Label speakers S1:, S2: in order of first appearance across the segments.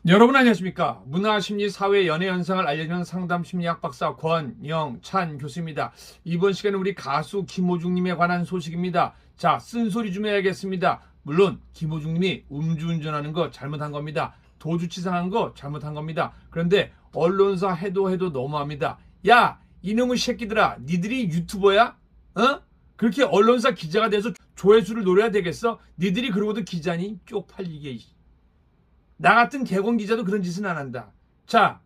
S1: 여러분 안녕하십니까? 문화, 심리, 사회, 연애 현상을 알려주는 상담 심리학 박사 권영찬 교수입니다. 이번 시간은 우리 가수 김호중님에 관한 소식입니다. 자, 쓴소리 좀 해야겠습니다. 물론 김호중님이 음주운전하는 거 잘못한 겁니다. 도주치상한 거 잘못한 겁니다. 그런데 언론사 해도 너무합니다. 야, 이놈의 새끼들아, 니들이 유튜버야? 어? 그렇게 언론사 기자가 돼서 조회수를 노려야 되겠어? 니들이 그러고도 기자니? 쪽팔리게. 나 같은 개공 기자도 그런 짓은 안 한다. 자,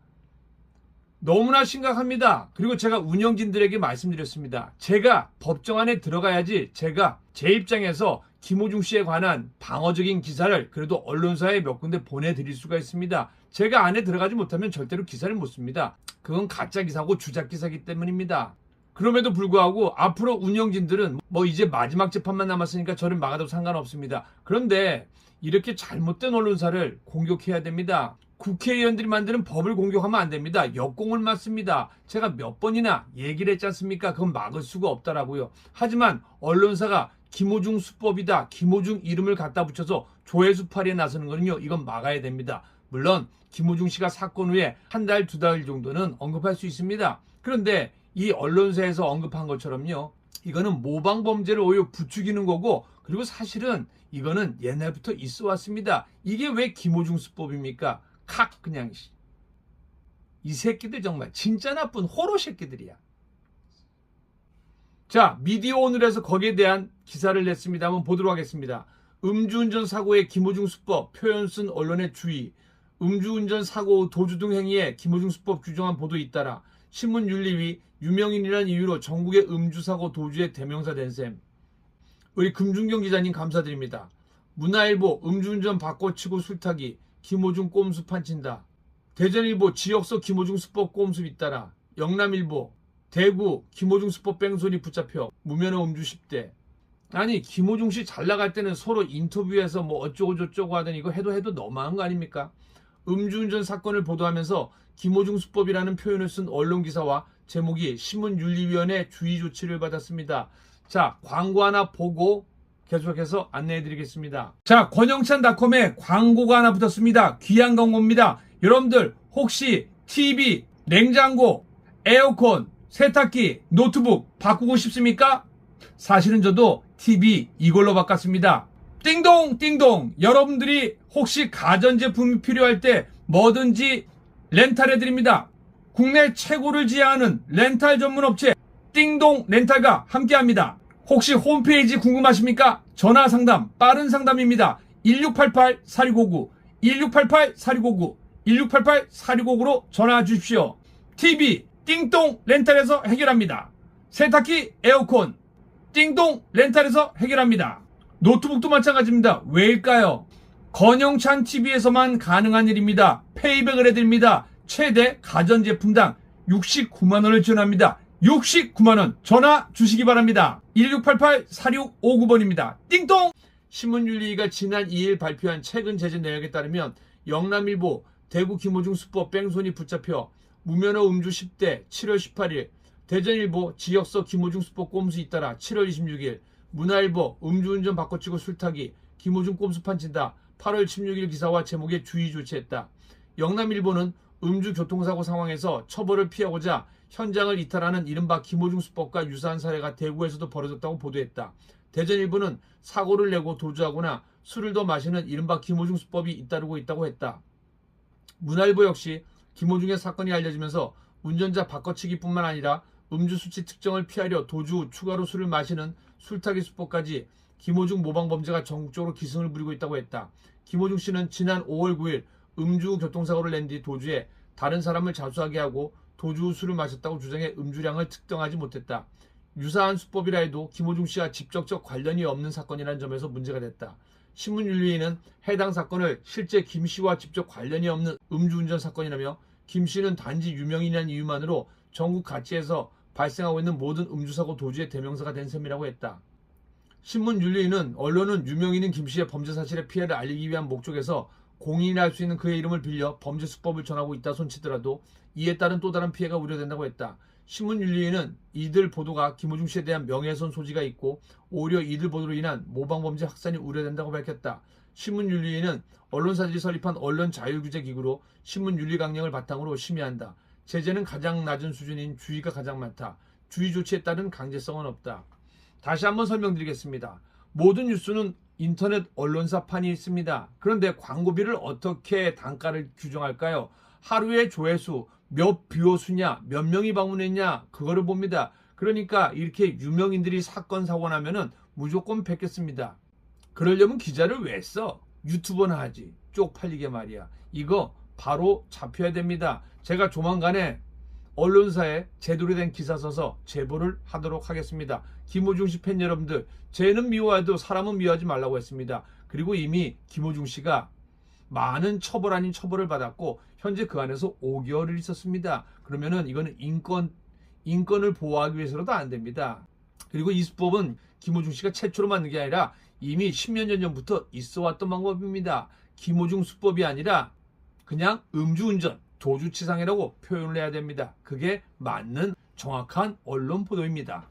S1: 너무나 심각합니다. 그리고 제가 운영진들에게 말씀드렸습니다. 제가 법정 안에 들어가야지 제가 제 입장에서 김호중 씨에 관한 방어적인 기사를 그래도 언론사에 몇 군데 보내드릴 수가 있습니다. 제가 안에 들어가지 못하면 절대로 기사를 못 씁니다. 그건 가짜 기사고 주작 기사이기 때문입니다. 그럼에도 불구하고 앞으로 운영진들은 뭐 이제 마지막 재판만 남았으니까 저를 막아도 상관없습니다. 그런데 이렇게 잘못된 언론사를 공격해야 됩니다. 국회의원들이 만드는 법을 공격하면 안 됩니다. 역공을 맞습니다. 제가 몇 번이나 얘기를 했지 않습니까? 그건 막을 수가 없다라고요. 하지만 언론사가 김호중 수법이다, 김호중 이름을 갖다 붙여서 조회수 팔이에 나서는 거는요, 이건 막아야 됩니다. 물론 김호중 씨가 사건 후에 한 달, 두 달 정도는 언급할 수 있습니다. 그런데 이 언론사에서 언급한 것처럼요, 이거는 모방 범죄를 오히려 부추기는 거고, 그리고 사실은 이거는 옛날부터 있어 왔습니다. 이게 왜 김호중 수법입니까? 그냥 이 새끼들 정말 진짜 나쁜 호로 새끼들이야. 자, 미디어 오늘에서 거기에 대한 기사를 냈습니다. 한번 보도록 하겠습니다. 음주운전 사고의 김호중 수법, 표현 쓴 언론의 주의. 음주운전 사고 도주 등 행위에 김호중 수법 규정한 보도 잇따라 신문윤리위 유명인이라는 이유로 전국의 음주사고 도주의 대명사 된 셈. 우리 금준경 기자님 감사드립니다. 문화일보 음주운전 바꿔치고 술타기 김호중 꼼수 판친다. 대전일보 지역서 김호중 수법 꼼수 잇따라. 영남일보 대구 김호중 수법 뺑소니 붙잡혀 무면허 음주 10대. 아니 김호중 씨 잘 나갈 때는 서로 인터뷰에서 뭐 어쩌고 저쩌고 하더니 이거 해도 너무한 거 아닙니까? 음주운전 사건을 보도하면서 김호중 수법이라는 표현을 쓴 언론기사와 제목이 신문윤리위원회 주의 조치를 받았습니다. 자, 광고 하나 보고 계속해서 안내해드리겠습니다. 자, 권영찬닷컴에 광고가 하나 붙었습니다. 귀한 광고입니다. 여러분들 혹시 TV, 냉장고, 에어컨, 세탁기, 노트북 바꾸고 싶습니까? 사실은 저도 TV 이걸로 바꿨습니다. 띵동 띵동, 여러분들이 혹시 가전제품이 필요할 때 뭐든지 렌탈해드립니다. 국내 최고를 지향하는 렌탈 전문 업체 띵동 렌탈과 함께합니다. 혹시 홈페이지 궁금하십니까? 전화 상담, 빠른 상담입니다. 1688-4659, 1688-4659, 1688-4659로 전화 주십시오. TV, 띵동 렌탈에서 해결합니다. 세탁기, 에어컨, 띵동 렌탈에서 해결합니다. 노트북도 마찬가지입니다. 왜일까요? 권영찬 TV에서만 가능한 일입니다. 페이백을 해드립니다. 최대 가전제품당 69만원을 지원합니다. 69만원 전화 주시기 바랍니다. 1688-4659번입니다. 띵동! 신문윤리위가 지난 2일 발표한 최근 제재 내역에 따르면 영남일보 대구 김호중 수법 뺑소니 붙잡혀 무면허 음주 10대 7월 18일, 대전일보 지역서 김호중 수법 꼼수 잇따라 7월 26일, 문화일보 음주운전 바꿔치고 술타기 김호중 꼼수 판친다 8월 16일 기사와 제목에 주의 조치했다. 영남일보는 음주 교통사고 상황에서 처벌을 피하고자 현장을 이탈하는 이른바 김호중 수법과 유사한 사례가 대구에서도 벌어졌다고 보도했다. 대전일보는 사고를 내고 도주하거나 술을 더 마시는 이른바 김호중 수법이 잇따르고 있다고 했다. 문화일보 역시 김호중의 사건이 알려지면서 운전자 바꿔치기뿐만 아니라 음주 수치 특정을 피하려 도주 후 추가로 술을 마시는 술타기 수법까지 김호중 모방 범죄가 전국적으로 기승을 부리고 있다고 했다. 김호중 씨는 지난 5월 9일 음주 후 교통사고를 낸 뒤 도주해 다른 사람을 자수하게 하고 도주 후 술을 마셨다고 주장해 음주량을 특정하지 못했다. 유사한 수법이라 해도 김호중 씨와 직접적 관련이 없는 사건이라는 점에서 문제가 됐다. 신문윤리위는 해당 사건을 실제 김 씨와 직접 관련이 없는 음주운전 사건이라며 김 씨는 단지 유명인이라는 이유만으로 전국 각지에서 발생하고 있는 모든 음주사고 도주의 대명사가 된 셈이라고 했다. 신문윤리위는 언론은 유명인인 김 씨의 범죄 사실의 피해를 알리기 위한 목적에서 공인이 할 수 있는 그의 이름을 빌려 범죄 수법을 전하고 있다 손치더라도 이에 따른 또 다른 피해가 우려된다고 했다. 신문윤리위는 이들 보도가 김호중 씨에 대한 명예훼손 소지가 있고 오히려 이들 보도로 인한 모방범죄 확산이 우려된다고 밝혔다. 신문윤리위는 언론사들이 설립한 언론자율규제기구로 신문윤리 강령을 바탕으로 심의한다. 제재는 가장 낮은 수준인 주의가 가장 많다. 주의 조치에 따른 강제성은 없다. 다시 한번 설명드리겠습니다. 모든 뉴스는 인터넷 언론사판이 있습니다. 그런데 광고비를 어떻게 단가를 규정할까요? 하루의 조회수, 몇 뷰어수냐, 몇 명이 방문했냐, 그거를 봅니다. 그러니까 이렇게 유명인들이 사건 사고 나면은 무조건 뵙겠습니다. 그러려면 기자를 왜 써? 유튜버나 하지. 쪽팔리게 말이야. 이거 바로 잡혀야 됩니다. 제가 조만간에 언론사에 제대로 된 기사 써서 제보를 하도록 하겠습니다. 김호중 씨 팬 여러분들, 쟤는 미워해도 사람은 미워하지 말라고 했습니다. 그리고 이미 김호중 씨가 많은 처벌 아닌 처벌을 받았고 현재 그 안에서 5개월을 있었습니다. 그러면은 이거는 인권을 보호하기 위해서라도 안 됩니다. 그리고 이 수법은 김호중 씨가 최초로 만든 게 아니라 이미 10년 전부터 있어 왔던 방법입니다. 김호중 수법이 아니라 그냥 음주운전, 도주치상이라고 표현을 해야 됩니다. 그게 맞는 정확한 언론 보도입니다.